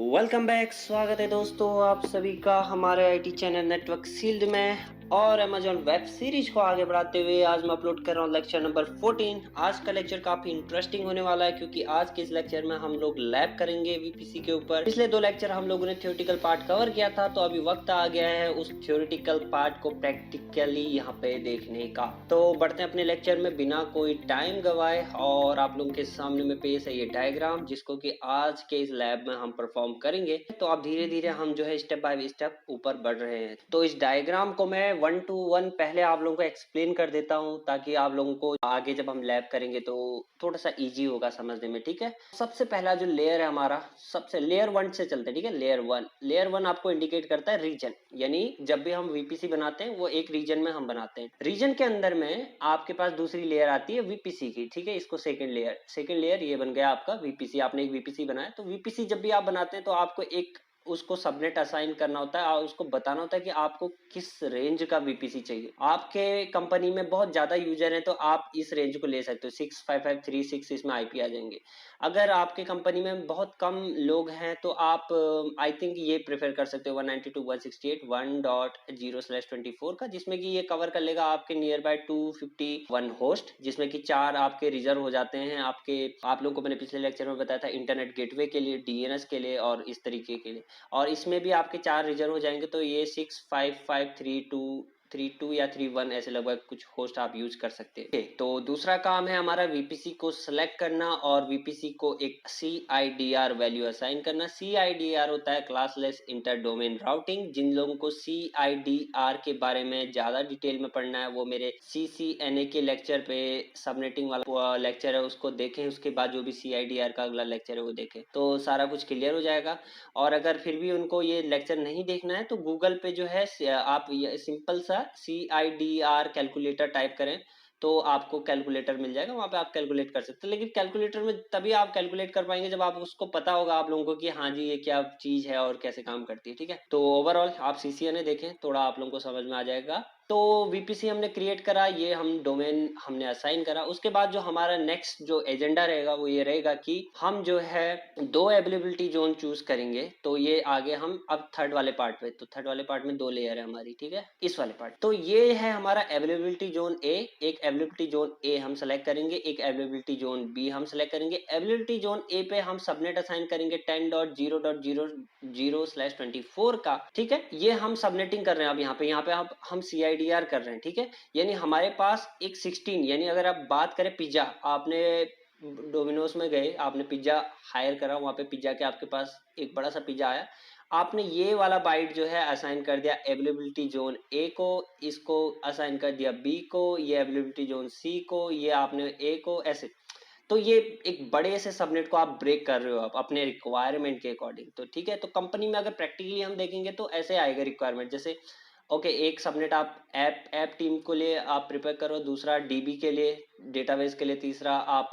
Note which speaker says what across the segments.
Speaker 1: Welcome back. स्वागत है दोस्तों आप सभी का हमारे आईटी चैनल नेटवर्क सील्ड में। और अमेजॉन वेब सीरीज को आगे बढ़ाते हुए आज मैं अपलोड कर रहा हूँ लेक्चर नंबर 14। आज का लेक्चर काफी इंटरेस्टिंग होने वाला है क्योंकि आज के इस लेक्चर में हम लोग लैब करेंगे वीपीसी के ऊपर। पिछले दो लेक्चर हम लोगों ने थ्योरेटिकल पार्ट कवर किया था, तो अभी वक्त आ गया है उस थ्योरेटिकल पार्ट को प्रैक्टिकली यहाँ पे देखने का। तो बढ़ते हैं अपने लेक्चर में बिना कोई टाइम गवाए, और आप लोगों के सामने में पेश है ये डायग्राम जिसको कि आज के इस लैब में हम परफॉर्म करेंगे। तो अब धीरे धीरे हम जो है स्टेप बाय स्टेप ऊपर बढ़ रहे हैं। तो इस डायग्राम को मैं 1 to 1 पहले आप लोगों को एक्सप्लेन कर देता हूं, ताकि आप लोगों को आगे जब हम लैब करेंगे तो थोड़ा सा इजी होगा समझने में। ठीक है, सबसे पहला जो लेयर है हमारा, सबसे लेयर 1 से चलते हैं। ठीक है, लेयर 1 आपको इंडिकेट करता है रीजन, यानी जब भी हम वीपीसी बनाते हैं वो एक रीजन में हम बनाते हैं। रीजन के अंदर में आपके पास दूसरी लेयर आती है वीपीसी की। ठीक है, इसको सेकंड लेयर ये बन गया आपका वीपीसी। आपने एक वीपीसी बनाया, तो वीपीसी जब भी आप बनाते हैं तो आपको एक उसको सबनेट असाइन करना होता है और उसको बताना होता है कि आपको किस रेंज का वीपीसी चाहिए। आपके कंपनी में बहुत ज्यादा यूजर है तो आप इस रेंज को ले सकते हो, 65536 इसमें आईपी आ जाएंगे। अगर आपके कंपनी में बहुत कम लोग हैं तो आप आई थिंक ये प्रेफर कर सकते हो 192.168.1.0/24 का, जिसमें कि ये कवर कर लेगा आपके नियर बाय 251 होस्ट, जिसमें कि 4 आपके रिजर्व हो जाते हैं। आप लोगों को मैंने पिछले लेक्चर में बताया था इंटरनेट गेटवे के लिए, डीएनएस के लिए और इस तरीके के लिए। और इसमें भी आपके 4 रिजर्व हो जाएंगे, तो ये 65532 या 31 ऐसे लगभग कुछ होस्ट आप यूज कर सकते हैं। तो दूसरा काम है हमारा वीपीसी को सिलेक्ट करना और वीपीसी को एक CIDR वैल्यू असाइन करना। CIDR होता है क्लासलेस इंटर डोमेन राउटिंग। जिन लोगों को CIDR के बारे में ज्यादा डिटेल में पढ़ना है वो मेरे CCNA के लेक्चर पे सबनेटिंग वाला लेक्चर है उसको देखें, उसके बाद जो भी CIDR का अगला लेक्चर है वो देखें, तो सारा कुछ क्लियर हो जाएगा। और अगर फिर भी उनको ये लेक्चर नहीं देखना है तो गूगल पे जो है आप सिंपल सा CIDR कैलकुलेटर टाइप करें तो आपको कैलकुलेटर मिल जाएगा, वहां पे आप कैलकुलेट कर सकते हैं। लेकिन कैलकुलेटर में तभी आप कैलकुलेट कर पाएंगे जब आप उसको पता होगा आप लोगों को कि हाँ जी ये क्या चीज है और कैसे काम करती है। ठीक है, तो ओवरऑल आप CCNA देखें, थोड़ा आप लोगों को समझ में आ जाएगा। तो वीपीसी हमने क्रिएट करा, ये हम डोमेन हमने असाइन करा। उसके बाद जो हमारा नेक्स्ट जो एजेंडा रहेगा वो ये रहेगा कि हम जो है 2 अवेलेबिलिटी जोन चूज करेंगे। तो ये आगे हम अब थर्ड वाले पार्ट पे, तो थर्ड वाले पार्ट में 2 लेयर है हमारी। ठीक है, इस वाले पार्ट, तो ये है हमारा अवेलेबिलिटी जोन ए। एक अवेलेबिलिटी जोन ए हम सेलेक्ट करेंगे, एक अवेलेबिलिटी जोन बी हम सेलेक्ट करेंगे। अवेलेबिलिटी जोन ए पे हम सबनेट असाइन करेंगे 10.0.0/24 का। ठीक है, ये हम सबनेटिंग कर रहे हैं अब यहाँ पे हम CIDR कर रहे हैं। ठीक है, यानी हमारे पास एक 16, यानी अगर आप बात करें पिज्जा, आपने डोमिनोज में गए, आपने पिज्जा हायर करा, वहां पे पिज्जा के आपके पास एक बड़ा सा पिज्जा आया, आपने ये वाला बाइट जो है असाइन कर दिया अवेलेबिलिटी जोन ए को, इसको असाइन कर दिया बी को, ये अवेलेबिलिटी जोन सी को, ये आपने ए को, ऐसे। तो ये एक बड़े से सबनेट को आप ब्रेक कर रहे हो आप अपने रिक्वायरमेंट के अकॉर्डिंग। तो ठीक है, तो कंपनी में अगर प्रैक्टिकली हम देखेंगे तो ऐसे आएगा रिक्वायरमेंट, जैसे ओके एक सबनेट आप ऐप टीम को लिए आप प्रिपेयर करो, दूसरा डीबी के लिए, डेटाबेस के लिए, तीसरा आप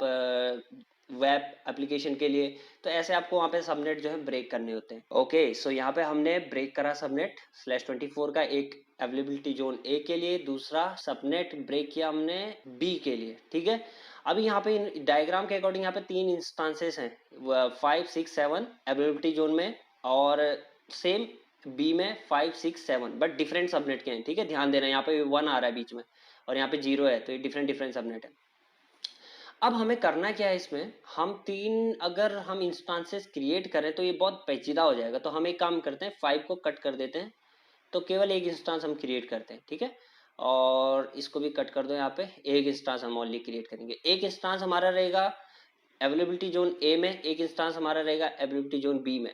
Speaker 1: वेब एप्लीकेशन के लिए। तो ऐसे आपको वहां पे सबनेट जो है ब्रेक करने होते हैं। ओके, सो यहाँ पे हमने ब्रेक करा सबनेट /24 का, एक अवेलेबिलिटी जोन ए के लिए, दूसरा सबनेट ब्रेक किया हमने बी के लिए। ठीक है, अभी यहाँ पे डायग्राम के अकॉर्डिंग यहाँ पे 3 इंस्टांसेस हैं, 5 6 7 अवेलेबिलिटी जोन में, और सेम बी में 5 6 7, बट डिफरेंट सबनेट के हैं। ठीक है, ध्यान देना, यहाँ पे 1 आ रहा है बीच में और यहाँ पे 0 है, तो ये डिफरेंट सबनेट है। अब हमें करना क्या है इसमें, हम 3 अगर हम इंस्टांसेस क्रिएट करें तो ये बहुत पेचीदा हो जाएगा। तो हम एक काम करते हैं, 5 को कट कर देते हैं, तो केवल एक इंस्टांस हम क्रिएट करते हैं। ठीक है, और इसको भी कट कर दो, यहाँ पे एक इंस्टांस हम ओनली क्रिएट करेंगे। एक इंस्टांस हमारा रहेगा अवेलेबिलिटी जोन ए में, एक इंस्टांस हमारा रहेगा अवेलेबिलिटी जोन बी में।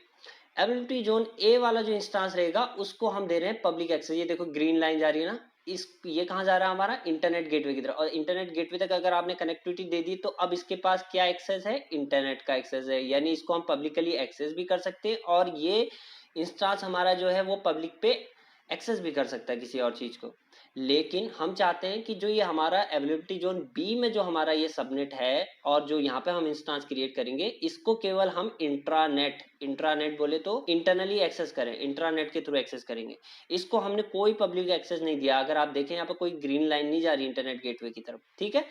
Speaker 1: अवेलेबिलिटी जोन ए वाला जो इंस्टांस रहेगा उसको हम दे रहे हैं पब्लिक एक्सेस। ये देखो ग्रीन लाइन जा रही है ना, इस ये कहाँ जा रहा है हमारा इंटरनेट गेटवे की तरफ, और इंटरनेट गेटवे तक अगर आपने कनेक्टिविटी दे दी तो अब इसके पास क्या एक्सेस है, इंटरनेट का एक्सेस है, यानी इसको हम पब्लिकली एक्सेस भी कर सकते हैं और ये इंस्टांस हमारा जो है वो पब्लिक पे एक्सेस भी कर सकता है किसी और चीज को। लेकिन हम चाहते हैं कि जो ये हमारा अवेलेबिलिटी जोन बी में जो हमारा ये सबनेट है और जो यहाँ पे हम इंस्टांस क्रिएट करेंगे, इसको केवल हम इंट्रानेट बोले तो इंटरनली एक्सेस करें, इंट्रानेट के थ्रू एक्सेस करेंगे। इसको हमने कोई पब्लिक एक्सेस नहीं दिया। अगर आप देखें यहाँ पे कोई ग्रीन लाइन नहीं जा रही इंटरनेट गेटवे की तरफ। ठीक है,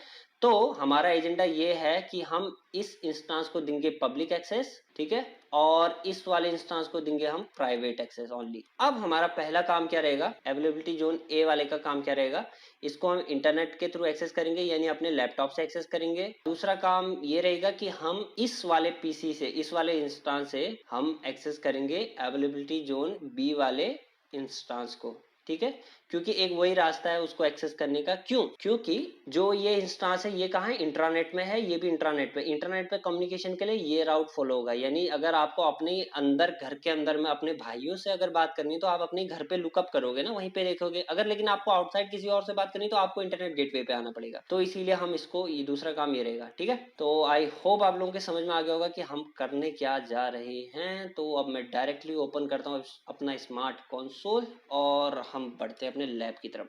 Speaker 1: तो हमारा एजेंडा ये है कि हम इस इंस्टेंस को देंगे पब्लिक एक्सेस, ठीक है, और इस वाले इंस्टेंस को देंगे हम प्राइवेट एक्सेस ओनली। अब हमारा पहला काम क्या रहेगा, अवेलेबिलिटी जोन ए वाले का काम क्या रहेगा, इसको हम इंटरनेट के थ्रू एक्सेस करेंगे, यानी अपने लैपटॉप से एक्सेस करेंगे। दूसरा काम ये रहेगा कि हम इस वाले पीसी से, इस वाले इंस्टेंस से हम एक्सेस करेंगे अवेलेबिलिटी जोन बी वाले इंस्टेंस को, ठीक है, क्योंकि एक वही रास्ता है उसको एक्सेस करने का। क्यों? क्योंकि जो ये इंस्टांस है ये कहाँ है, इंट्रानेट में है, ये भी इंट्रानेट पे। इंटरनेट पे कम्युनिकेशन के लिए ये राउट फॉलो होगा, यानी अगर आपको अपने अंदर, घर के अंदर में अपने भाइयों से अगर बात करनी है तो आप अपने घर पे लुकअप करोगे ना, वहीं पे देखोगे। अगर लेकिन आपको आउटसाइड किसी और से बात करनी तो आपको इंटरनेट गेटवे पे आना पड़ेगा। तो इसीलिए हम इसको, ये दूसरा काम ये रहेगा, ठीक है। तो आई होप आप लोगों के समझ में आ गया होगा कि हम करने क्या जा रहे हैं। तो अब मैं डायरेक्टली ओपन करता हूँ अपना स्मार्ट कंसोल और हम बढ़ते हैं अपने लैब की तरफ।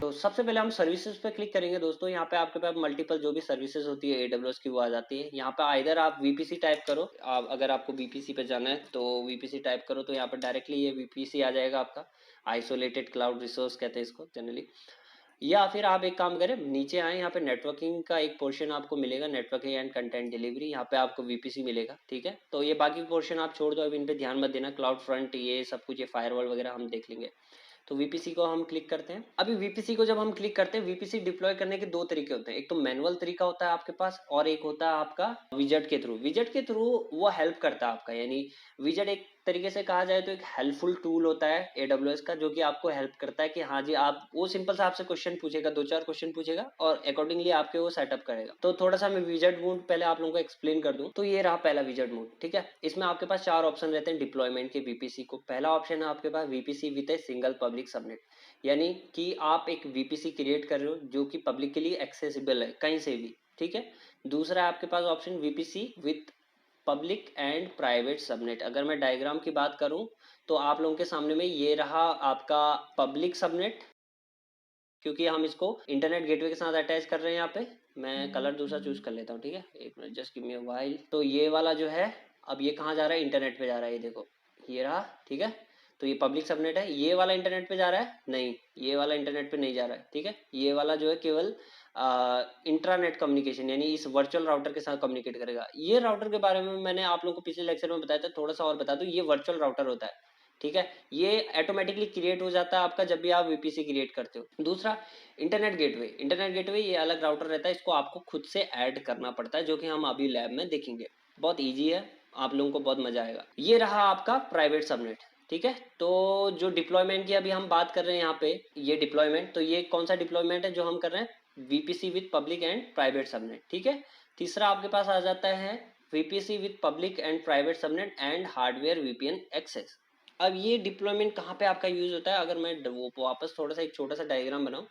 Speaker 1: तो सबसे पहले हम सर्विसेज पे क्लिक करेंगे दोस्तों। यहाँ पे आपके पास मल्टीपल जो भी सर्विसेज होती है AWS की वो आ जाती है। यहाँ पे आइदर आप VPC टाइप करो, अगर आपको VPC पे जाना है तो VPC टाइप करो, तो यहाँ पे डायरेक्टली ये VPC आ जाएगा आपका, आइसोलेटेड क्लाउड रिसोर्स कहते हैं इसको जनरली। या फिर आप एक काम करें, नीचे आए, यहाँ पे नेटवर्किंग का एक पोर्शन आपको मिलेगा, नेटवर्किंग एंड कंटेंट डिलीवरी, यहाँ पे आपको VPC मिलेगा, ठीक है। तो ये बाकी पोर्शन आप छोड़ दो, अब इन पे ध्यान मत देना। क्लाउड फ्रंट ये सब कुछ, ये फायरवॉल वगैरह हम देख लेंगे। तो VPC को हम क्लिक करते हैं। अभी VPC को जब हम क्लिक करते हैं, VPC डिप्लॉय करने के दो तरीके होते हैं, एक तो मैनुअल तरीका होता है आपके पास, और एक होता है आपका विजेट के थ्रू। विजेट के थ्रू वो हेल्प करता है आपका, यानी विजेट एक तरीके से कहा जाए तो एक हेल्पफुल टूल होता है AWS का, जो कि आपको हेल्प करता है कि हाँ जी, आप, वो सिंपल सा आपसे क्वेश्चन पूछेगा, दो चार क्वेश्चन पूछेगा और अकॉर्डिंगली आपके वो सेटअप करेगा। तो थोड़ा सा मैं विजेट मोड पहले आप लोगों को एक्सप्लेन कर दूं। तो ये रहा पहला विजेट मोड, ठीक है। इसमें आपके पास चार ऑप्शन रहते हैं डिप्लॉयमेंट के VPC को। पहला ऑप्शन है आपके पास VPC with a single public subnet, यानी कि आप एक VPC क्रिएट कर रहे हो जो कि पब्लिक के लिए एक्सेसिबल है कहीं से भी, ठीक है। दूसरा है आपके पास option VPC with public and private subnet. अगर मैं डायग्राम की बात करूं तो आप लोगों के सामने में ये रहा आपका पब्लिक सबनेट, क्योंकि हम इसको इंटरनेट गेटवे के साथ अटैच कर रहे हैं। यहाँ पे मैं कलर दूसरा चूज कर लेता हूँ, ठीक है, एक minute, just give me a while. तो ये वाला जो है, अब ये कहाँ जा रहा है, इंटरनेट पे जा रहा है, ये देखो, ये रहा, ठीक है। तो ये पब्लिक सबनेट है। ये वाला इंटरनेट पे जा रहा है, नहीं, ये वाला इंटरनेट पे नहीं जा रहा है, ठीक है। ये वाला जो है केवल इंट्रानेट कम्युनिकेशन, यानी इस वर्चुअल राउटर के साथ कम्युनिकेट करेगा। ये राउटर के बारे में मैंने आप लोगों को पिछले लेक्चर में बताया था, थोड़ा सा और बता दूं, ये वर्चुअल राउटर होता है, ठीक है। ये ऑटोमेटिकली क्रिएट हो जाता है आपका जब भी आप VPC क्रिएट करते हो। दूसरा इंटरनेट गेटवे, इंटरनेट गेटवे ये अलग राउटर रहता है, इसको आपको खुद से ऐड करना पड़ता है, जो कि हम अभी लैब में देखेंगे। बहुत ईजी है, आप लोगों को बहुत मजा आएगा। ये रहा आपका प्राइवेट सबनेट, ठीक है। तो जो डिप्लॉयमेंट की अभी हम बात कर रहे हैं यहाँ पे, ये डिप्लॉयमेंट, तो ये कौन सा डिप्लॉयमेंट है जो हम कर रहे हैं, VPC with public and private subnet, ठीक है। तीसरा आपके पास आ जाता है VPC with public and private subnet and hardware VPN access. अब ये डिप्लॉयमेंट कहाँ पे आपका यूज होता है, अगर मैं वो वापस थोड़ा सा एक छोटा सा डायग्राम बनाऊं।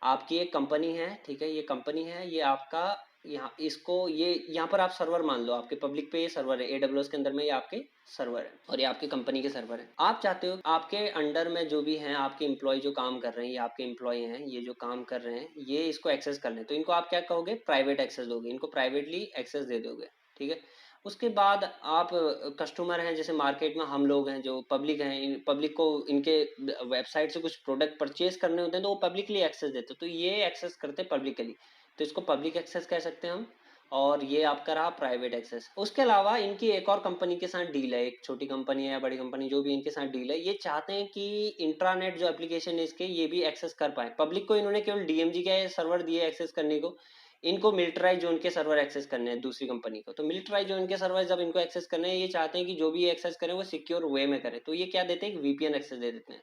Speaker 1: आपकी एक कंपनी है, ठीक है, ये कंपनी है, ये आपका, यहाँ इसको, ये यहाँ पर आप सर्वर मान लो, आपके पब्लिक पे ये सर्वर है, AWS के अंदर में ये आपके सर्वर है और ये आपकी कंपनी के सर्वर है। आप चाहते हो आपके अंडर में जो भी हैं आपके एम्प्लॉय जो काम कर रहे हैं, ये आपके एम्प्लॉय हैं, ये जो काम कर रहे हैं, ये इसको एक्सेस कर लें, तो इनको आप क्या कहोगे, प्राइवेट एक्सेस दोगे, इनको प्राइवेटली एक्सेस दे दोगे, ठीक है। उसके बाद आप कस्टमर हैं, जैसे मार्केट में हम लोग हैं जो पब्लिक हैं, पब्लिक को इनके वेबसाइट से कुछ प्रोडक्ट परचेज करने होते हैं तो वो पब्लिकली एक्सेस देते हैं, तो ये एक्सेस करते हैं पब्लिकली, तो इसको पब्लिक एक्सेस कह सकते हैं हम। और ये आपका रहा प्राइवेट एक्सेस। उसके अलावा इनकी एक और कंपनी के साथ डील है, एक छोटी कंपनी है या बड़ी कंपनी, जो भी इनके साथ डील है, ये चाहते हैं कि इंट्रानेट जो एप्लीकेशन है इसके, ये भी एक्सेस कर पाए। पब्लिक को इन्होंने केवल DMG के सर्वर दिए एक्सेस करने को, इनको मिलिट्राइज जोन के सर्वर एक्सेस करने हैं दूसरी कंपनी को। तो मिलिट्राइज जोन के सर्वर जब इनको एक्सेस करने हैं, ये चाहते हैं कि जो भी एक्सेस करें वो सिक्योर वे में करें, तो ये क्या देते हैं, VPN एक्सेस दे देते हैं।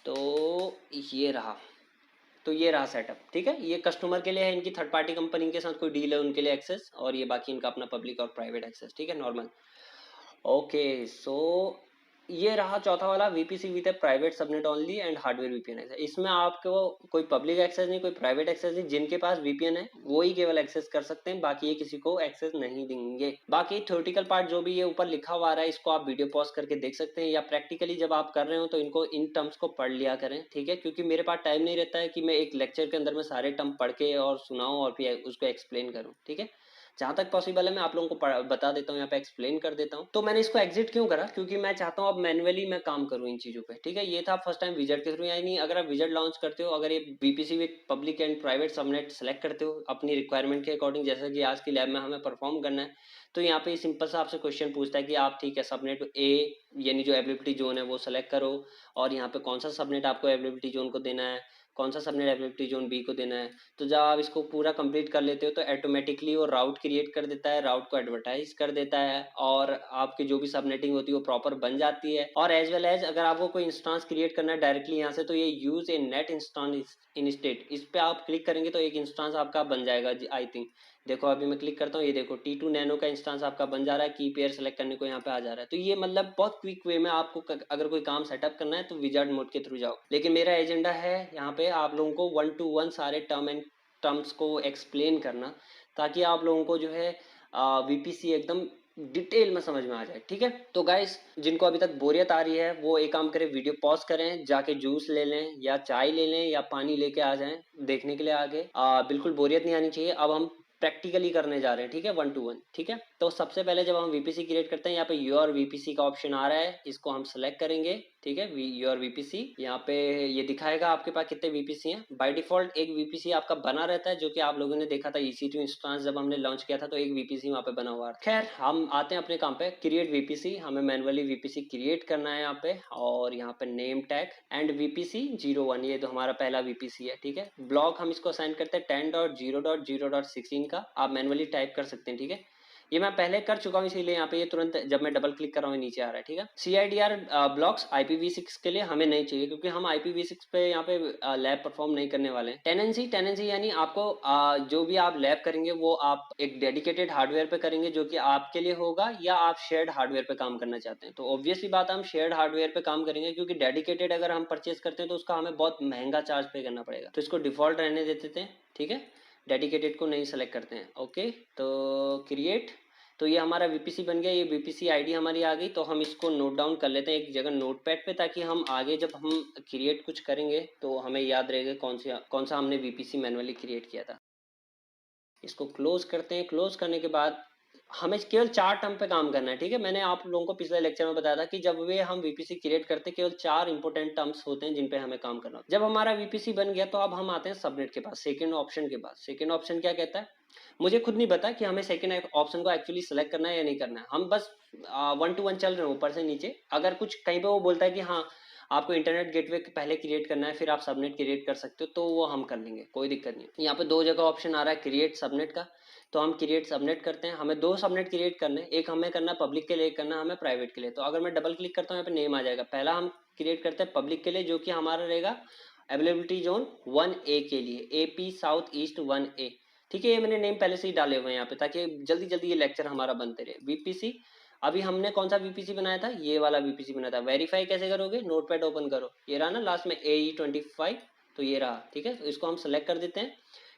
Speaker 1: तो ये रहा, तो ये रहा सेटअप, ठीक है। ये कस्टमर के लिए है, इनकी थर्ड पार्टी कंपनी के साथ कोई डील है उनके लिए एक्सेस, और ये बाकी इनका अपना पब्लिक और प्राइवेट एक्सेस, ठीक है, नॉर्मल। ओके, सो ये रहा चौथा वाला, VPC with private subnet only and hardware VPN access. इसमें आपको कोई पब्लिक एक्सेस नहीं, कोई प्राइवेट एक्सेस नहीं, जिनके पास VPN है वो ही केवल एक्सेस कर सकते हैं, बाकी ये किसी को एक्सेस नहीं देंगे। बाकी थ्योरेटिकल पार्ट जो भी ये ऊपर लिखा हुआ आ रहा है, इसको आप वीडियो पॉज करके देख सकते हैं, या प्रैक्टिकली जब आप कर रहे हो तो इनको, इन टर्म्स को पढ़ लिया करें, ठीक है, क्योंकि मेरे पास टाइम नहीं रहता है कि मैं एक लेक्चर के अंदर में सारे टर्म पढ़ के और सुनाऊं और फिर उसको एक्सप्लेन करूं, ठीक है। जहाँ तक पॉसिबल है मैं आप लोगों को बता देता हूँ, यहाँ पे एक्सप्लेन कर देता हूँ। तो मैंने इसको एग्जिट क्यों करा, क्योंकि मैं चाहता हूँ अब मैनुअली मैं काम करूँ इन चीज़ों पे, ठीक है। ये था फर्स्ट टाइम विजेट के थ्रू, यानी अगर आप विजेट लॉन्च करते हो, अगर ये BPC with public and private subnet select करते हो अपनी रिक्वायरमेंट के अकॉर्डिंग, जैसा कि आज की लैब में हमें परफॉर्म करना है, तो यहाँ पे सिंपल सा आपसे क्वेश्चन पूछता है कि आप ठीक है सबनेट ए यानी जो अवेलेबिलिटी जोन है वो सेलेक्ट करो, और यहाँ पे कौन सा सबनेट आपको अवेलेबिलिटी जोन को देना है, कौन सा सबनेट अवेलेबिलिटी जोन बी को देना है। तो जब आप इसको पूरा कंप्लीट कर लेते हो तो ऑटोमेटिकली वो राउट क्रिएट कर देता है, राउट को एडवर्टाइज कर देता है, और आपकी जो भी सबनेटिंग होती है वो प्रॉपर बन जाती है। और एज वेल एज अगर आपको कोई इंस्टांस क्रिएट करना है डायरेक्टली यहाँ से, तो ये यूज ए नेट इंस्टांस इंस्टेड, इस पे आप क्लिक करेंगे तो एक इंस्टांस आपका बन जाएगा आई थिंक। देखो अभी मैं क्लिक करता हूँ, ये देखो T2 नैनो का इंस्टांस आपका बन जा रहा है, की पेयर सेलेक्ट करने को यहाँ पे आ जा रहा है। तो ये मतलब बहुत क्विक वे में आपको अगर कोई काम सेटअप करना है तो विजार्ड मोड के थ्रू जाओ। लेकिन मेरा एजेंडा है यहाँ पे आप लोगों को 1 to 1 सारे टर्म्स को एक्सप्लेन करना, ताकि आप लोगों को जो है वीपीसी एकदम डिटेल में समझ में आ जाए, ठीक है। तो गाइस जिनको अभी तक बोरियत आ रही है वो एक काम करें, वीडियो पॉज करें, जाके जूस ले लें या चाय ले लें या पानी लेके आ जाएं देखने के लिए आगे। बिल्कुल बोरियत नहीं आनी चाहिए। अब हम प्रैक्टिकली करने जा रहे हैं, ठीक है, 1 to 1, ठीक है। तो सबसे पहले जब हम वीपीसी क्रिएट करते हैं, यहाँ पे योर वीपीसी का ऑप्शन आ रहा है, इसको हम सेलेक्ट करेंगे, ठीक है। योर वीपीसी यहाँ पे ये दिखाएगा आपके पास कितने वीपीसी हैं। बाय डिफॉल्ट एक वीपीसी आपका बना रहता है, जो कि आप लोगों ने देखा था EC2 इंस्टांस जब हमने लॉन्च किया था, तो एक वीपीसी वहाँ पे बना हुआ है। खैर हम आते हैं अपने काम पे, क्रिएट वीपीसी। हमें मैनुअली वीपीसी क्रिएट करना है यहाँ पे, और यहाँ पे नेम टैग एंड वीपीसी 01, ये तो हमारा पहला वीपीसी है, ठीक है। ब्लॉक हम इसको असाइन करते हैं 10.0.0.16 का, आप मैनुअली टाइप कर सकते हैं, ठीक है। ये मैं पहले कर चुका हूँ, इसीलिए यहाँ पे ये तुरंत जब मैं डबल क्लिक कर रहा हूँ नीचे आ रहा है, ठीक है। CIDR ब्लॉक्स IPv6 के लिए हमें नहीं चाहिए, क्योंकि हम IPv6 पे यहाँ पे लैब परफॉर्म नहीं करने वाले हैं। टेनेंसी यानी आपको जो भी आप लैब करेंगे वो आप एक डेडिकेटेड हार्डवेयर पे करेंगे, जो कि आपके लिए होगा, या आप शेयर्ड हार्डवेयर पे काम करना चाहते हैं। तो ऑब्वियसली बात हम शेयर्ड हार्डवेयर पे काम करेंगे, क्योंकि डेडिकेटेड अगर हम परचेज करते हैं तो उसका हमें बहुत महंगा चार्ज पे करना पड़ेगा। तो इसको डिफॉल्ट रहने देते हैं, ठीक है। डेडिकेटेड को नहीं सेलेक्ट करते हैं, ओके। तो क्रिएट, तो ये हमारा वीपीसी बन गया, ये वीपीसी आईडी हमारी आ गई। तो हम इसको नोट डाउन कर लेते हैं एक जगह नोटपैड पे, ताकि हम आगे जब हम क्रिएट कुछ करेंगे तो हमें याद रहेगा कौन सा हमने वीपीसी मैनुअली क्रिएट किया था। इसको क्लोज करते हैं। क्लोज करने के बाद हमें केवल 4 टर्म पे काम करना है, ठीक है। मैंने आप लोगों को पिछले लेक्चर में बताया था कि जब वे हम वीपीसी क्रिएट करते हैं, केवल 4 इंपॉर्टेंट टर्म्स होते हैं जिन पे हमें काम करना होता है। जब हमारा वीपीसी बन गया तो अब हम आते हैं सबनेट के पास, सेकंड ऑप्शन के पास। सेकंड ऑप्शन क्या कहता है, मुझे खुद नहीं पता कि हमें सेकंड ऑप्शन को एक्चुअली सेलेक्ट करना है या नहीं करना है। हम बस 1 to 1 चल रहे हैं ऊपर से नीचे। अगर कुछ कहीं पे वो बोलता है कि हाँ आपको इंटरनेट गेटवे पहले क्रिएट करना है फिर आप सबनेट क्रिएट कर सकते हो, तो वो हम कर लेंगे, कोई दिक्कत नहीं। यहाँ पे 2 जगह ऑप्शन आ रहा है क्रिएट सबनेट का, तो हम क्रिएट सबनेट करते हैं। हमें 2 सबनेट क्रिएट करने, एक हमें करना है पब्लिक के लिए, एक करना है हमें प्राइवेट के लिए। तो अगर मैं डबल क्लिक करता हूँ यहाँ पे नेम आ जाएगा। पहला हम क्रिएट करते हैं पब्लिक के लिए, जो कि हमारा रहेगा अवेलेबिलिटी जोन 1A के लिए, AP साउथ ईस्ट 1A, ठीक है। ये मैंने नेम पहले से ही डाले हुए हैं यहाँ पे, ताकि जल्दी जल्दी ये लेक्चर हमारा बनते रहे। वीपीसी, अभी हमने कौन सा वीपीसी बनाया था, ये वाला वीपीसी बनाया था। वेरीफाई कैसे करोगे, नोटपैड ओपन करो, ये रहा ना लास्ट में AE25, तो ये रहा, ठीक है। तो इसको हम सेलेक्ट कर देते हैं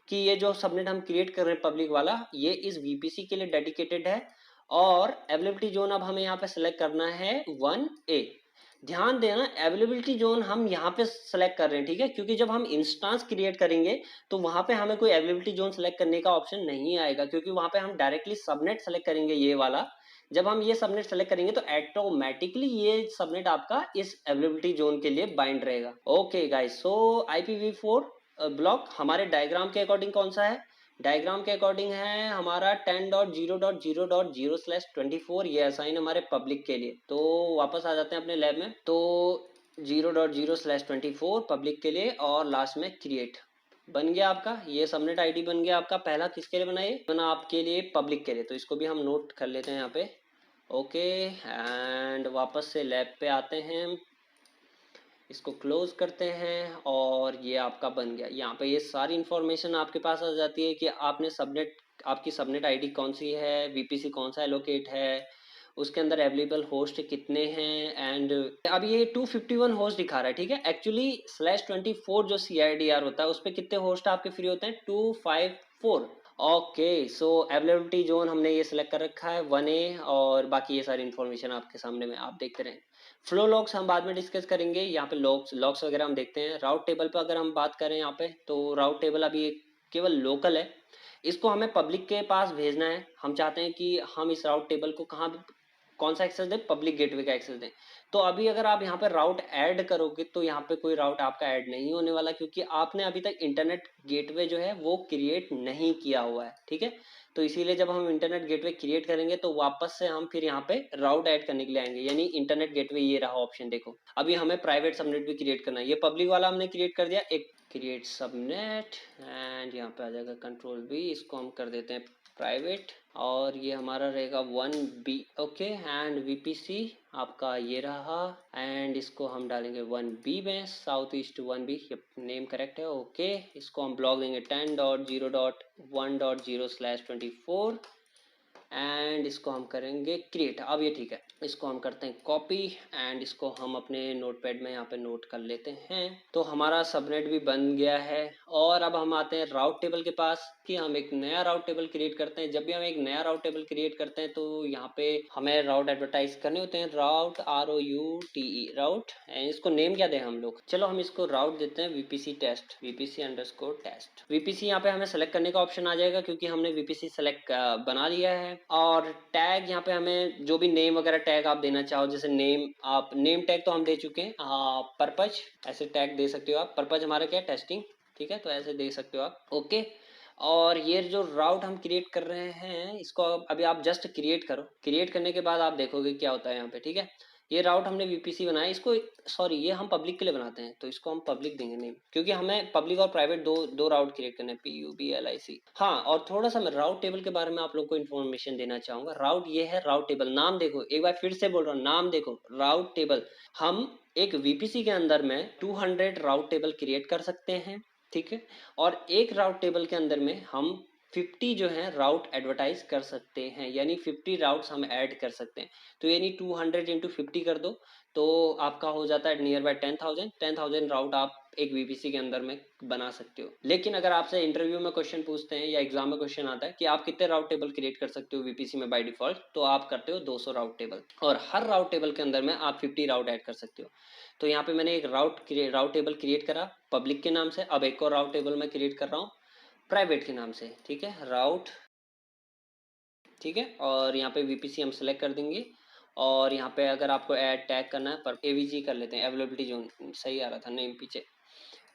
Speaker 1: कि ये जो सबनेट हम क्रिएट कर रहे हैं पब्लिक वाला, ये इस वीपीसी के लिए डेडिकेटेड है, और अवेलेबिलिटी जोन अब हमें यहाँ पे सेलेक्ट करना है 1A। ध्यान देना अवेलेबिलिटी जोन हम यहाँ पे सेलेक्ट कर रहे हैं, ठीक है, क्योंकि जब हम इंस्टांस क्रिएट करेंगे तो वहां पे हमें कोई अवेलेबिलिटी जोन सेलेक्ट करने का ऑप्शन नहीं आएगा, क्योंकि वहां पे हम डायरेक्टली सबनेट सेलेक्ट करेंगे ये वाला। जब हम ये सबनेट सेलेक्ट करेंगे तो ऑटोमेटिकली ये सबनेट आपका इस अवेलेबिलिटी जोन के लिए बाइंड रहेगा। ओके गाइस, सो IPv4 ब्लॉक हमारे डायग्राम के अकॉर्डिंग कौन सा है, डायग्राम के अकॉर्डिंग है हमारा 10.0.0.0/24, ये असाइन हमारे पब्लिक के लिए। तो वापस आ जाते हैं अपने लैब में। तो 0.0/24 पब्लिक के लिए, और लास्ट में क्रिएट बन गया आपका। ये सबनेट आईडी बन गया आपका। पहला किसके लिए बना, ये बना आपके लिए पब्लिक के लिए, तो इसको भी हम नोट कर लेते हैं यहाँ पे। ओके, एंड वापस से लैब पे आते हैं, इसको क्लोज करते हैं, और ये आपका बन गया। यहाँ पे ये सारी इंफॉर्मेशन आपके पास आ जाती है कि आपने सबनेट, आपकी सबनेट आईडी कौन सी है, वीपीसी कौन सा एलोकेट है, उसके अंदर अवेलेबल होस्ट कितने हैं, एंड अब ये 251 होस्ट दिखा रहा है, ठीक है। एक्चुअली /24 जो CIDR होता है उस पर कितने होस्ट आपके फ्री होते हैं, 254। ओके, सो अवेलेबिलिटी जोन हमने ये सिलेक्ट कर रखा है 1A, और बाकी ये सारी इन्फॉर्मेशन आपके सामने में आप देखते रहें। फ्लो लॉग्स हम बाद में डिस्कस करेंगे। यहाँ पे लॉग्स वगैरह हम देखते हैं। राउट टेबल पर अगर हम बात करें यहाँ पे, तो राउट टेबल अभी केवल लोकल है, इसको हमें पब्लिक के पास भेजना है। हम चाहते हैं कि हम इस राउट टेबल को कहाँ, कौन सा एक्सेस दें, पब्लिक गेटवे का एक्सेस दें। तो अभी अगर आप यहाँ पे राउट ऐड करोगे तो यहाँ पे कोई राउट आपका ऐड नहीं होने वाला, क्योंकि आपने अभी तक इंटरनेट गेटवे जो है वो क्रिएट नहीं किया हुआ है, ठीक है। तो इसीलिए जब हम इंटरनेट गेटवे क्रिएट करेंगे तो वापस से हम फिर यहाँ पे राउट ऐड करने के लिए आएंगे, यानी इंटरनेट गेटवे ये रहा ऑप्शन, देखो अभी हमें प्राइवेट सबनेट भी क्रिएट करना है। ये पब्लिक वाला हमने क्रिएट कर दिया, एक क्रिएट सबनेट, एंड यहाँ पे आ जाएगा कंट्रोल बी, इसको हम कर देते हैं प्राइवेट, और ये हमारा रहेगा 1B, ओके। एंड VPC आपका ये रहा, एंड इसको हम डालेंगे 1B में, साउथ ईस्ट 1B, ये नेम करेक्ट है, ओके। इसको हम ब्लॉक देंगे 10.0.1.0/24, एंड इसको हम करेंगे क्रिएट। अब ये ठीक है, इसको हम करते हैं कॉपी, एंड इसको हम अपने नोटपैड में यहाँ पे नोट कर लेते हैं। तो हमारा सबनेट भी बन गया है, और अब हम आते हैं राउट टेबल के पास कि हम एक नया राउट टेबल क्रिएट करते हैं। जब भी हम एक नया राउट टेबल क्रिएट करते हैं तो यहाँ पे हमें राउट एडवर्टाइज करने होते हैं, राउट ROUTE राउट, एंड इसको नेम क्या दें हम लोग, चलो हम इसको राउट देते हैं VPC टेस्ट, VPC_test। VPC यहाँ पे हमें सेलेक्ट करने का ऑप्शन आ जाएगा क्योंकि हमने VPC सेलेक्ट बना लिया है। और टैग यहाँ पे हमें जो भी नेम वगैरह टैग आप देना चाहो, जैसे नेम, आप नेम टैग तो हम दे चुके हैं, पर्पज ऐसे टैग दे सकते हो आप, पर्पज हमारा क्या है, टेस्टिंग, ठीक है, तो ऐसे दे सकते हो आप, ओके। और ये जो राउट हम क्रिएट कर रहे हैं इसको अभी आप जस्ट क्रिएट करो, क्रिएट करने के बाद आप देखोगे क्या होता है यहाँ पे, ठीक है। ये राउट हमने VPC बनाया, इसको सॉरी ये हम पब्लिक के लिए बनाते हैं तो इसको हम पब्लिक देंगे नेम, क्योंकि हमें पब्लिक और प्राइवेट दो राउट क्रिएट करने हैं, PUBLIC। हाँ, और थोड़ा सा मैं राउट टेबल के बारे में आप लोग को इन्फॉर्मेशन देना चाहूंगा। राउट ये है राउट टेबल, नाम देखो, एक बार फिर से बोल रहा हूँ, नाम देखो राउट टेबल। हम एक VPC के अंदर में 200 राउट टेबल क्रिएट कर सकते हैं, ठीक है। और एक राउट टेबल के अंदर में हम 50 जो है राउट एडवर्टाइज कर सकते हैं, यानी 50 राउट्स हम ऐड कर सकते हैं। तो यानी 200 इंटू 50 कर दो तो आपका हो जाता है नियर बाय 10,000 राउट आप एक VPC के अंदर में बना सकते हो। लेकिन अगर आपसे इंटरव्यू में क्वेश्चन पूछते हैं या एग्जाम में क्वेश्चन आता है कि आप कितने राउट टेबल क्रिएट कर सकते हो VPC में बाय डिफॉल्ट, तो आप करते हो 200 राउट टेबल, और हर राउट टेबल के अंदर में आप 50 राउट ऐड कर सकते हो। तो यहाँ पे मैंने एक राउट टेबल क्रिएट करा पब्लिक के नाम से, अब एक और राउट टेबल मैं क्रिएट कर रहा हूँ प्राइवेट के नाम से, ठीक है, राउट, ठीक है। और यहाँ पे VPC हम सेलेक्ट कर देंगे, और यहाँ पे अगर आपको ऐड टैग करना है पर AVG कर लेते हैं, अवेलेबिलिटी जोन, सही आ रहा था नेम पीछे,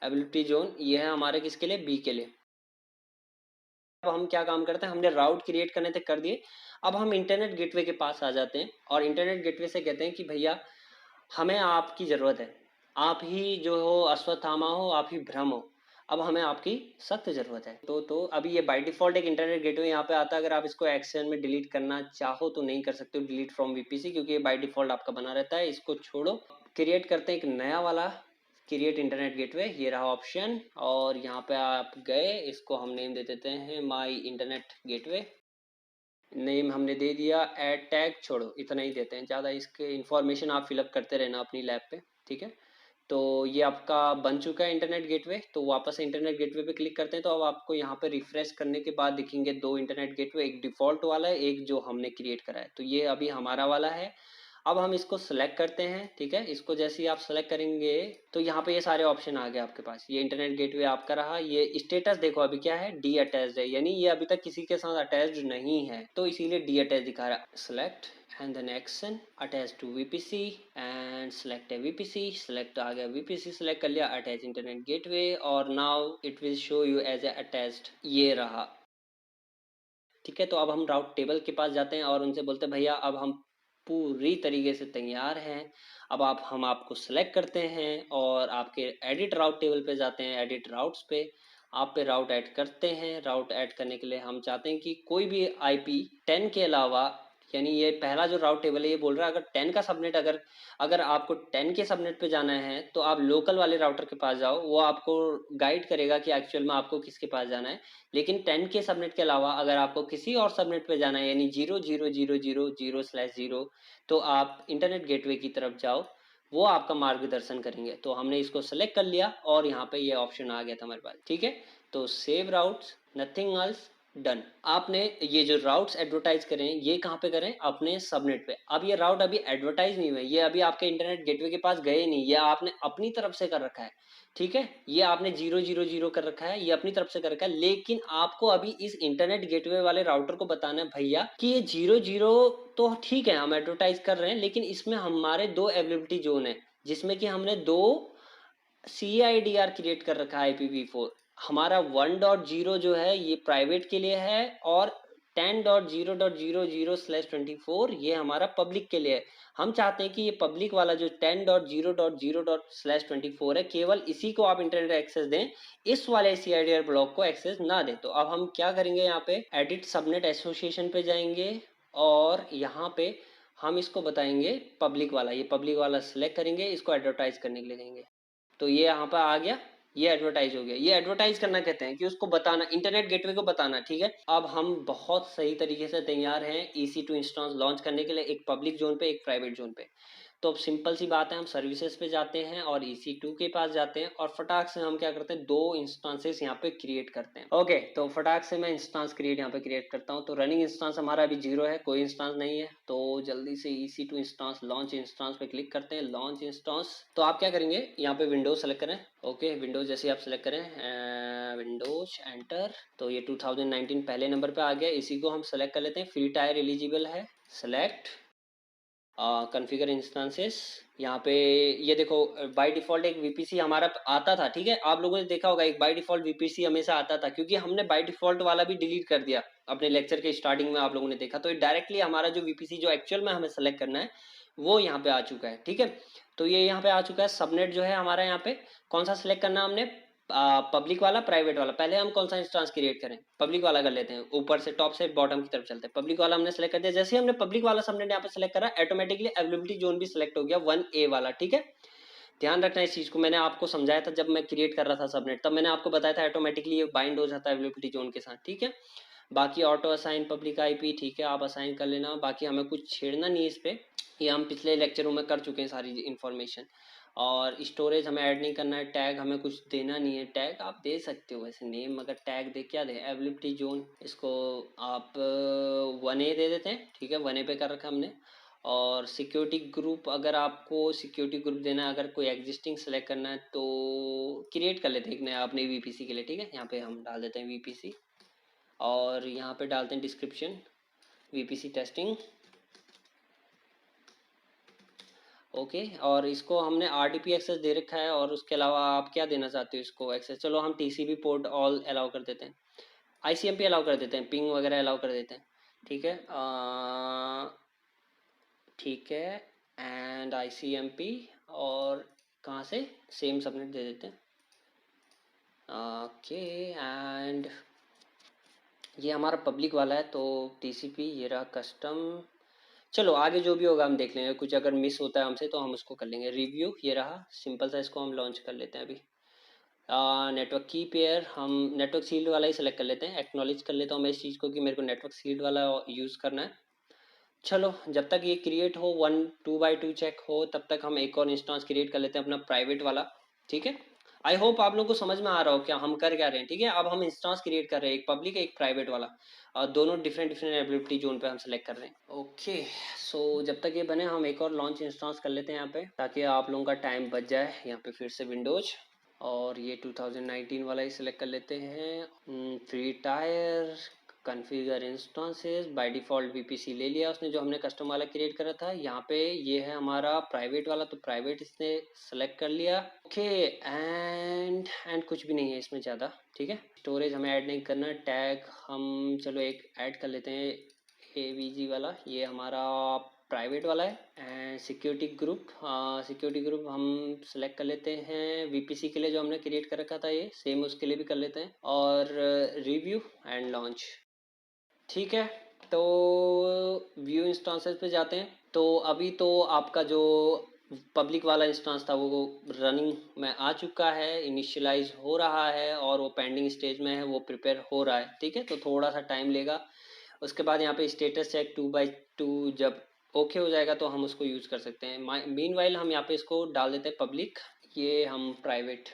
Speaker 1: अवेलेबिलिटी जोन ये है हमारे किसके लिए, B के लिए। अब हम क्या काम करते हैं, हमने राउट क्रिएट करने तक कर दिए, अब हम इंटरनेट गेटवे के पास आ जाते हैं, और इंटरनेट गेटवे से कहते हैं कि भैया हमें आपकी ज़रूरत है, आप ही जो हो अश्वत्थामा हो, आप ही ब्रह्म हो, अब हमें आपकी सख्त ज़रूरत है। तो अभी ये बाय डिफ़ॉल्ट एक इंटरनेट गेटवे यहाँ पे आता है, अगर आप इसको एक्शन में डिलीट करना चाहो तो नहीं कर सकते हो, डिलीट फ्रॉम VPC, क्योंकि ये बाय डिफ़ॉल्ट आपका बना रहता है, इसको छोड़ो। क्रिएट करते हैं एक नया वाला, क्रिएट इंटरनेट गेटवे, ये रहा ऑप्शन, और यहाँ पे आप गए, इसको हम नेम दे देते हैं माई इंटरनेट गेटवे, नेम हमने दे दिया, ऐड टैग छोड़ो, इतना ही देते हैं, ज़्यादा इसके इन्फॉर्मेशन आप फिलअप करते रहना अपनी लैब पे, ठीक है। तो ये आपका बन चुका है इंटरनेट गेटवे, तो वापस इंटरनेट गेटवे पे क्लिक करते हैं, तो अब आपको यहाँ पे रिफ्रेश करने के बाद दिखेंगे दो इंटरनेट गेटवे, एक डिफ़ॉल्ट वाला है, एक जो हमने क्रिएट करा है, तो ये अभी हमारा वाला है। अब हम इसको सेलेक्ट करते हैं, ठीक है, इसको जैसे ही आप सेलेक्ट करेंगे तो यहाँ पे ये सारे ऑप्शन आ गए आपके पास, ये इंटरनेट गेटवे आपका रहा, ये स्टेटस देखो अभी क्या है, डी अटैच्ड है, यानी ये अभी तक किसी के साथ अटैच्ड नहीं है, तो इसीलिए डी अटैच दिखा रहा है। Select and then action attach to VPC, and select है VPC, सेलेक्ट आ गया VPC, सेलेक्ट कर लिया, अटैच इंटरनेट गेटवे, और now it will show you as a attached, ये रहा, ठीक है। तो अब हम राउट टेबल के पास जाते हैं और उनसे बोलते हैं भैया अब हम पूरी तरीके से तैयार हैं, अब हम आपको सेलेक्ट करते हैं और आपके एडिट राउट टेबल पे जाते हैं, एडिट राउट्स पे आप पे राउट ऐड करते हैं। राउट ऐड करने के लिए हम चाहते हैं कि कोई भी IP 10 के अलावा, यानी ये पहला जो राउट टेबल है ये बोल रहा है अगर 10 का सबनेट, अगर अगर आपको 10 के सबनेट पे जाना है तो आप लोकल वाले राउटर के पास जाओ, वो आपको गाइड करेगा कि एक्चुअल में आपको किसके पास जाना है। लेकिन 10 के सबनेट के अलावा अगर आपको किसी और सबनेट पे जाना है, यानी 00000/0, तो आप इंटरनेट गेटवे की तरफ जाओ, वो आपका मार्गदर्शन करेंगे। तो हमने इसको सेलेक्ट कर लिया और यहाँ पे ये ऑप्शन आ गया था हमारे पास, ठीक है। तो save routes, nothing else, done. आपने ये जो राउट्स एडवर्टाइज करें ये कहाँ पे करें, अपने सबनेट पे। अब ये राउट अभी एडवर्टाइज नहीं हुए, ये अभी आपके इंटरनेट गेटवे के पास गए नहीं, ये आपने अपनी तरफ से कर रखा है। ठीक है, ये आपने 000 कर रखा है, ये अपनी तरफ से कर रखा है, लेकिन आपको अभी इस इंटरनेट गेटवे वाले राउटर को बताना है भैया कि ये 00 तो ठीक है हम एडवर्टाइज कर रहे हैं, लेकिन इसमें हमारे दो अवेलेबिलिटी जोन है, जिसमें कि हमने दो CIDR क्रिएट कर रखा है IPv4। हमारा 1.0 जो है ये प्राइवेट के लिए है, और 10.0.00/24 ये हमारा पब्लिक के लिए है। हम चाहते हैं कि ये पब्लिक वाला जो 10.0.0/24 है, केवल इसी को आप इंटरनेट एक्सेस दें, इस वाले CIDR ब्लॉक को एक्सेस ना दें। तो अब हम क्या करेंगे, यहाँ पे एडिट सबनेट एसोसिएशन पे जाएंगे, और यहाँ पे हम इसको बताएंगे पब्लिक वाला, ये पब्लिक वाला सिलेक्ट करेंगे, इसको एडवर्टाइज करने के लिए देंगे। तो ये यहाँ पर आ गया, ये एडवर्टाइज हो गया। ये एडवर्टाइज करना कहते हैं कि उसको बताना, इंटरनेट गेटवे को बताना, ठीक है। अब हम बहुत सही तरीके से तैयार हैं EC2 इंस्टेंस लॉन्च करने के लिए, एक पब्लिक जोन पे, एक प्राइवेट जोन पे। तो अब सिंपल सी बात है, हम सर्विसेज पे जाते हैं और EC2 के पास जाते हैं, और फटाक से हम क्या करते हैं, दो इंस्टांसेस यहाँ पे क्रिएट करते हैं। ओके, तो फटाक से मैं इंस्टांस क्रिएट यहाँ पे क्रिएट करता हूँ। तो रनिंग इंस्टांस हमारा अभी 0 है, कोई इंस्टांस नहीं है। तो जल्दी से EC2 इंस्टांस लॉन्च इंस्टांस पे क्लिक करते हैं, लॉन्च इंस्टांस। तो आप क्या करेंगे, यहाँ पे विंडोज सेलेक्ट करें। ओके, विंडोज जैसे आप सेलेक्ट करें, विंडोज एंटर, तो ये 2019 पहले नंबर पे आ गया। इसी को हम सेलेक्ट कर लेते हैं, फ्री टायर एलिजिबल है, सेलेक्ट कॉन्फ़िगर इंस्टेंसेस। यहाँ पे ये देखो, बाय डिफ़ॉल्ट एक VPC हमारा आता था, ठीक है। आप लोगों ने देखा होगा एक बाय डिफ़ॉल्ट VPC हमेशा आता था, क्योंकि हमने बाय डिफ़ॉल्ट वाला भी डिलीट कर दिया अपने लेक्चर के स्टार्टिंग में, आप लोगों ने देखा। तो ये डायरेक्टली हमारा जो VPC जो एक्चुअल में हमें सेलेक्ट करना है, वो यहाँ पे आ चुका है, ठीक है। तो ये यहाँ पे आ चुका है। सबनेट जो है हमारा, यहाँ पे कौन सा सिलेक्ट करना है हमने, पब्लिक वाला, प्राइवेट वाला। पहले हम कौन सा इंस्टांस क्रिएट करें, पब्लिक वाला कर लेते हैं। ऊपर से टॉप से बॉटम की तरफ चलते हैं। पब्लिक वाला हमने सेलेक्ट कर दिया। जैसे ही हमने पब्लिक वाला सबनेट यहाँ पे सेलेक्ट करा, ऑटोमेटिकली अवेलेबिलिटी जोन भी सिलेक्ट हो गया 1A वाला, ठीक है। ध्यान रखना इस चीज को, मैंने आपको समझाया था जब मैं क्रिएट कर रहा था सबनेट, तब मैंने आपको बताया था ऑटोमेटिकली ये बाइंड हो जाता है अवेलेबिलिटी जोन के साथ, ठीक है। बाकी ऑटो असाइन पब्लिक IP, ठीक है, आप असाइन कर लेना। बाकी हमें कुछ छेड़ना नहीं है इस पे, ये हम पिछले लेक्चरों में कर चुके हैं सारी इन्फॉर्मेशन। और स्टोरेज हमें ऐड नहीं करना है, टैग हमें कुछ देना नहीं है। टैग आप दे सकते हो वैसे, नेम अगर टैग दे, क्या दे, एबिलिटी जोन, इसको आप 1A दे देते हैं, ठीक है, 1A पे कर रखा हमने। और सिक्योरिटी ग्रुप, अगर आपको सिक्योरिटी ग्रुप देना है, अगर कोई एग्जिस्टिंग सेलेक्ट करना है तो क्रिएट कर लेते हैं एक नया अपने VPC के लिए, ठीक है। यहाँ पे हम डाल देते हैं VPC, और यहाँ पे डालते हैं डिस्क्रिप्शन VPC टेस्टिंग। ओके, और इसको हमने RDP एक्सेस दे रखा है, और उसके अलावा आप क्या देना चाहते हो इसको एक्सेस, चलो हम TCP पोर्ट ऑल अलाउ कर देते हैं, ICMP अलाउ कर देते हैं, पिंग वगैरह अलाउ कर देते हैं, ठीक है। ठीक है, एंड ICMP, और कहाँ से, सेम सबनेट दे देते हैं। ओके, एंड ये हमारा पब्लिक वाला है, तो TCP ये रहा कस्टम। चलो आगे जो भी होगा हम देख लेंगे, कुछ अगर मिस होता है हमसे तो हम उसको कर लेंगे। रिव्यू ये रहा, सिंपल सा, इसको हम लॉन्च कर लेते हैं अभी। नेटवर्क की पेयर हम नेटवर्क सील्ड वाला ही सेलेक्ट कर लेते हैं। एक्नॉलेज कर लेता हूँ मैं इस चीज़ को कि मेरे को नेटवर्क सील्ड वाला यूज़ करना है। चलो, जब तक ये क्रिएट हो, 1 2 by 2 चेक हो, तब तक हम एक और इंस्टेंस क्रिएट कर लेते हैं अपना प्राइवेट वाला, ठीक है। आई होप आप लोगों को समझ में आ रहा हो क्या हम कर क्या रहे हैं, ठीक है। अब हम इंस्टेंस क्रिएट कर रहे हैं, एक पब्लिक एक प्राइवेट वाला, और दोनों डिफरेंट डिफरेंट एबिलिटी जोन पे हम सेलेक्ट कर रहे हैं। ओके, सो जब तक ये बने हम एक और लॉन्च इंस्टेंस कर लेते हैं यहाँ पे, ताकि आप लोगों का टाइम बच जाए। यहाँ पे फिर से विंडोज, और ये 2019 वाला ही सिलेक्ट कर लेते हैं। Free tyre configure instances, by default VPC ले लिया उसने जो हमने कस्टम वाला क्रिएट करा था। यहाँ पे ये है हमारा प्राइवेट वाला, तो प्राइवेट इसने सेलेक्ट कर लिया। ओके, एंड कुछ भी नहीं है इसमें ज़्यादा, ठीक है। स्टोरेज हमें ऐड नहीं करना। टैग हम चलो एक ऐड कर लेते हैं, AVG वाला, ये हमारा प्राइवेट वाला है। एंड सिक्योरिटी ग्रुप हम सेलेक्ट कर लेते हैं VPC के लिए जो हमने क्रिएट कर रखा था, ये सेम उसके लिए भी कर लेते हैं। और रिव्यू एंड लॉन्च, ठीक है। तो व्यू इंस्टांसेस पे जाते हैं। तो अभी तो आपका जो पब्लिक वाला इंस्टांस था वो रनिंग में आ चुका है, इनिशियलाइज हो रहा है, और वो पेंडिंग स्टेज में है, वो प्रिपेयर हो रहा है, ठीक है। तो थोड़ा सा टाइम लेगा। उसके बाद यहाँ पे स्टेटस चेक 2 by 2 जब ओके हो जाएगा तो हम उसको यूज़ कर सकते हैं। मीनवाइल हम यहाँ पे इसको डाल देते हैं पब्लिक, ये हम private.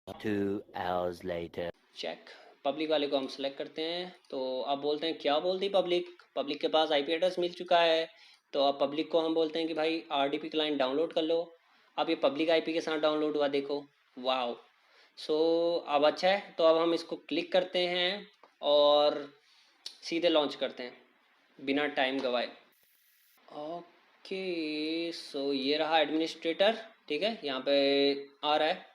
Speaker 2: 2 hours later.
Speaker 1: Check, public वाले को हम सेलेक्ट करते हैं। तो अब बोलते हैं, क्या बोलती पब्लिक, पब्लिक के पास IP एड्रेस मिल चुका है। तो अब पब्लिक को हम बोलते हैं कि भाई RDP क्लाइंट डाउनलोड कर लो। अब ये पब्लिक IP के साथ डाउनलोड हुआ, देखो वाओ! सो अब अच्छा है, तो अब हम इसको क्लिक करते हैं और सीधे लॉन्च करते हैं बिना टाइम गवाए। ओके, सो ये रहा एडमिनिस्ट्रेटर। ठीक है, यहाँ पे आ रहा है।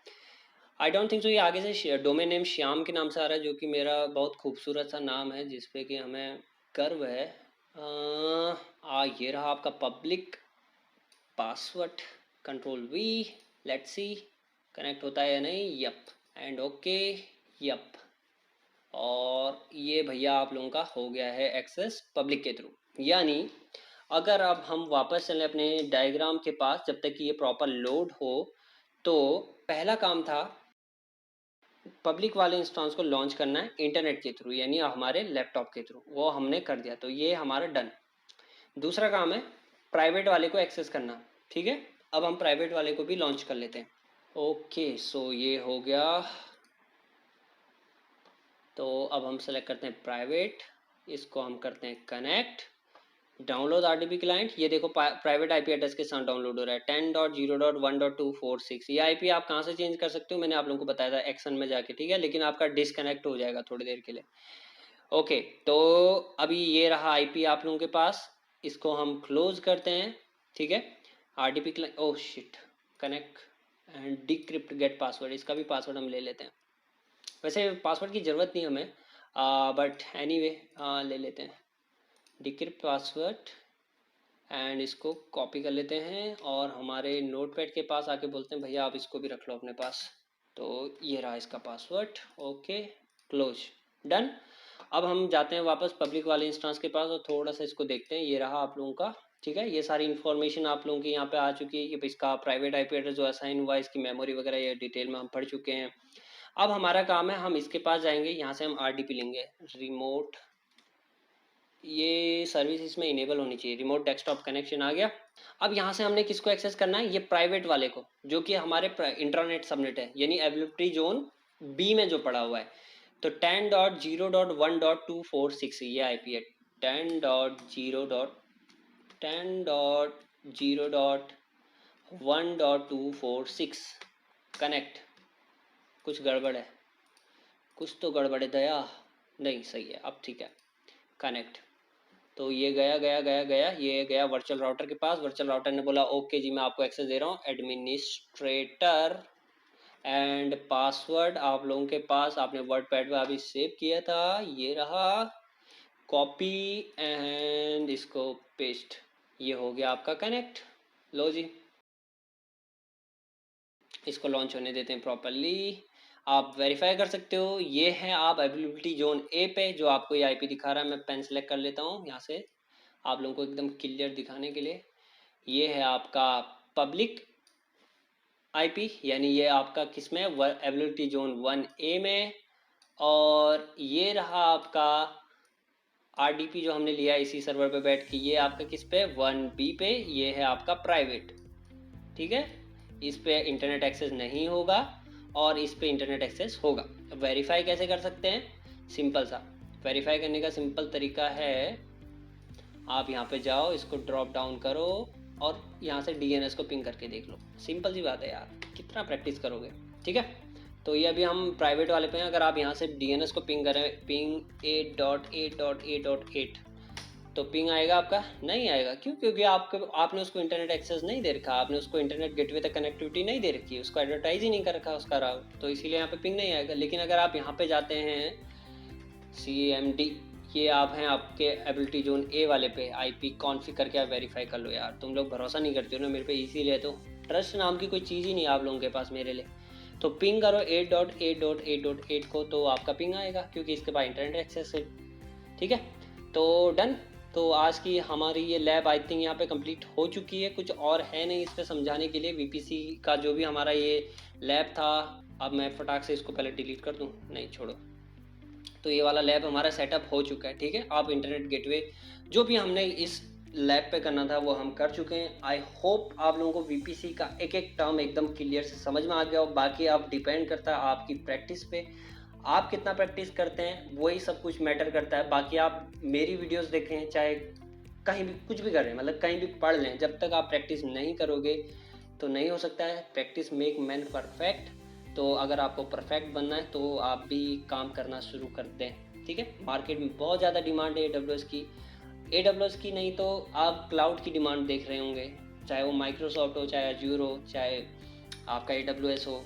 Speaker 1: आई डोंट थिंक सो ये आगे से डोमेन नेम श्याम के नाम से आ रहा है, जो कि मेरा बहुत खूबसूरत सा नाम है जिसपे कि हमें गर्व है। ये रहा आपका public password, control V, let's see connect होता है या नहीं। Yup, and okay, yup. और ये भैया आप लोगों का हो गया है एक्सेस पब्लिक के थ्रू। यानी अगर अब हम वापस चलें अपने डायग्राम के पास, जब तक कि ये प्रॉपर लोड हो, तो पहला काम था पब्लिक वाले इंस्टेंस को लॉन्च करना है इंटरनेट के थ्रू, यानी हमारे लैपटॉप के थ्रू। वो हमने कर दिया, तो ये हमारा डन। दूसरा काम है प्राइवेट वाले को एक्सेस करना। ठीक है, अब हम प्राइवेट वाले को भी लॉन्च कर लेते हैं। ओके, सो ये हो गया। तो अब हम सेलेक्ट करते हैं प्राइवेट, इसको हम करते हैं कनेक्ट, डाउनलोड आरडीपी क्लाइंट। ये देखो प्राइवेट आईपी एड्रेस के साथ डाउनलोड हो रहा है 10.0.1.246। ये आईपी आप कहाँ से चेंज कर सकते हो, मैंने आप लोगों को बताया था एक्शन में जाके। ठीक है, लेकिन आपका डिसकनेक्ट हो जाएगा थोड़ी देर के लिए। ओके, तो अभी ये रहा आईपी आप लोगों के पास, इसको हम क्लोज करते हैं। ठीक है, RDP client, oh shit, connect and decrypt gate password, इसका भी पासवर्ड हम ले लेते हैं। वैसे पासवर्ड की ज़रूरत नहीं हमें, बट एनीवे ले लेते हैं डिक्रिप्ट पासवर्ड। एंड इसको कॉपी कर लेते हैं और हमारे नोटपैड के पास आके बोलते हैं भैया आप इसको भी रख लो अपने पास। तो ये रहा इसका पासवर्ड। Okay, close, done. अब हम जाते हैं वापस पब्लिक वाले इंस्टेंस के पास और थोड़ा सा इसको देखते हैं। ये रहा आप लोगों का। ठीक है, ये सारी इन्फॉर्मेशन आप लोगों की यहाँ पे आ चुकी है कि इसका प्राइवेट आईपी एड्रेस जो असाइन हुआ है, इसकी मेमोरी वगैरह ये डिटेल में हम पढ़ चुके हैं। अब हमारा काम है, हम इसके पास जाएंगे, यहाँ से हम आरडीपी लेंगे, रिमोट, ये सर्विस इसमें इनेबल होनी चाहिए, रिमोट डेस्कटॉप कनेक्शन आ गया। अब यहाँ से हमने किसको एक्सेस करना है, ये प्राइवेट वाले को, जो कि हमारे इंटरनेट सबनेट है, यानी एवेलेबिलिटी जोन बी में जो पड़ा हुआ है। तो 10.0.1.246 ये आईपी है, 10.0.1.246 कनेक्ट। कुछ गड़बड़ है, कुछ तो गड़बड़ है दया, नहीं सही है, अब ठीक है, कनेक्ट। तो ये गया गया गया गया, ये गया वर्चुअल राउटर के पास। वर्चुअल राउटर ने बोला ओके जी मैं आपको एक्सेस दे रहा हूँ, एडमिनिस्ट्रेटर। एंड पासवर्ड आप लोगों के पास, आपने वर्ड पैड में अभी सेव किया था, ये रहा, कॉपी एंड इसको पेस्ट। ये हो गया आपका कनेक्ट। लो जी, इसको लॉन्च होने देते हैं प्रॉपरली। आप वेरीफाई कर सकते हो, ये है आप अवेलेबिलिटी जोन ए पे, जो आपको ये आईपी दिखा रहा है। मैं पेन सेलेक्ट कर लेता हूँ यहाँ से आप लोगों को एकदम क्लियर दिखाने के लिए। ये है आपका पब्लिक आईपी, यानी ये आपका किस में, अवेलेबिलिटी जोन 1A में। और ये रहा आपका आरडीपी जो हमने लिया इसी सर्वर पे बैठ के, ये आपका किस पे, 1B पे, ये है आपका प्राइवेट। ठीक है, इस पे इंटरनेट एक्सेस नहीं होगा और इस पे इंटरनेट एक्सेस होगा। वेरीफाई कैसे कर सकते हैं, सिंपल सा वेरीफाई करने का सिंपल तरीका है, आप यहाँ पे जाओ, इसको ड्रॉप डाउन करो और यहाँ से डीएनएस को पिंग करके देख लो। सिंपल सी बात है यार, कितना प्रैक्टिस करोगे। ठीक है, तो ये अभी हम प्राइवेट वाले पे हैं। अगर आप यहाँ से डीएनएस को पिंग करें, पिंग 8.8.8.8, तो पिंग आएगा आपका, नहीं आएगा। क्यों, क्योंकि आपने उसको इंटरनेट एक्सेस नहीं दे रखा, आपने उसको इंटरनेट गेटवे तक कनेक्टिविटी नहीं दे रखी है, उसको एडवर्टाइज ही नहीं कर रखा उसका राउट, तो इसीलिए यहाँ पे पिंग नहीं आएगा। लेकिन अगर आप यहाँ पे जाते हैं CMD, ये आप हैं आपके एबिलिटी जोन ए वाले पे, आईपी कॉन्फ़िग करके आप वेरीफाई कर लो। यार तुम लोग भरोसा नहीं करते हो ना मेरे पे, इसीलिए तो ट्रस्ट नाम की कोई चीज़ ही नहीं आप लोगों के पास मेरे लिए। तो पिंग करो 8.8.8.8 को, तो आपका पिंग आएगा क्योंकि इसके पास इंटरनेट एक्सेस है। ठीक है, तो डन। तो आज की हमारी ये लैब आई थिंक यहाँ पे कंप्लीट हो चुकी है, कुछ और है नहीं इस पर समझाने के लिए। VPC का जो भी हमारा ये लैब था, अब मैं फटाक से इसको पहले डिलीट कर दूँ, नहीं छोड़ो। तो ये वाला लैब हमारा सेटअप हो चुका है। ठीक है, आप इंटरनेट गेटवे जो भी हमने इस लैब पे करना था वो हम कर चुके हैं। आई होप आप लोगों को VPC का एक एक टर्म एकदम क्लियर से समझ में आ गया हो। बाकी आप डिपेंड करता है आपकी प्रैक्टिस पे, आप कितना प्रैक्टिस करते हैं वही सब कुछ मैटर करता है। बाकी आप मेरी वीडियोस देखें, चाहे कहीं भी कुछ भी कर रहे हैं, मतलब कहीं भी पढ़ लें, जब तक आप प्रैक्टिस नहीं करोगे तो नहीं हो सकता है। Practice make man perfect. तो अगर आपको परफेक्ट बनना है तो आप भी काम करना शुरू कर दें, ठीक है। मार्केट में बहुत ज़्यादा डिमांड है एडब्ल्यूएस की। एडब्ल्यूएस की नहीं तो आप क्लाउड की डिमांड देख रहे होंगे, चाहे वो माइक्रोसॉफ्ट हो, चाहे अज्यूर हो, चाहे आपका एडब्ल्यूएस हो,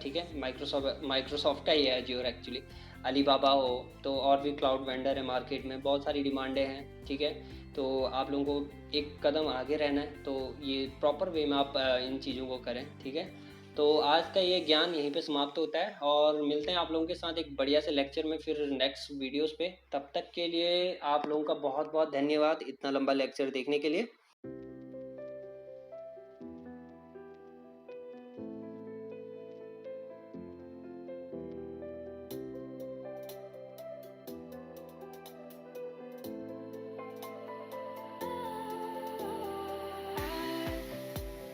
Speaker 1: ठीक है। माइक्रोसॉफ्ट का ही है अज्यूर एक्चुअली। अलीबाबा हो, तो और भी क्लाउड वेंडर है मार्केट में, बहुत सारी डिमांडें हैं, ठीक है। तो आप लोगों को एक कदम आगे रहना है, तो ये प्रॉपर वे में आप इन चीज़ों को करें, ठीक है। तो आज का ये ज्ञान यहीं पे समाप्त होता है और मिलते हैं आप लोगों के साथ एक बढ़िया से लेक्चर में फिर नेक्स्ट वीडियोस पे। तब तक के लिए आप लोगों का बहुत बहुत धन्यवाद इतना लंबा लेक्चर देखने के लिए।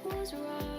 Speaker 3: Was wrong.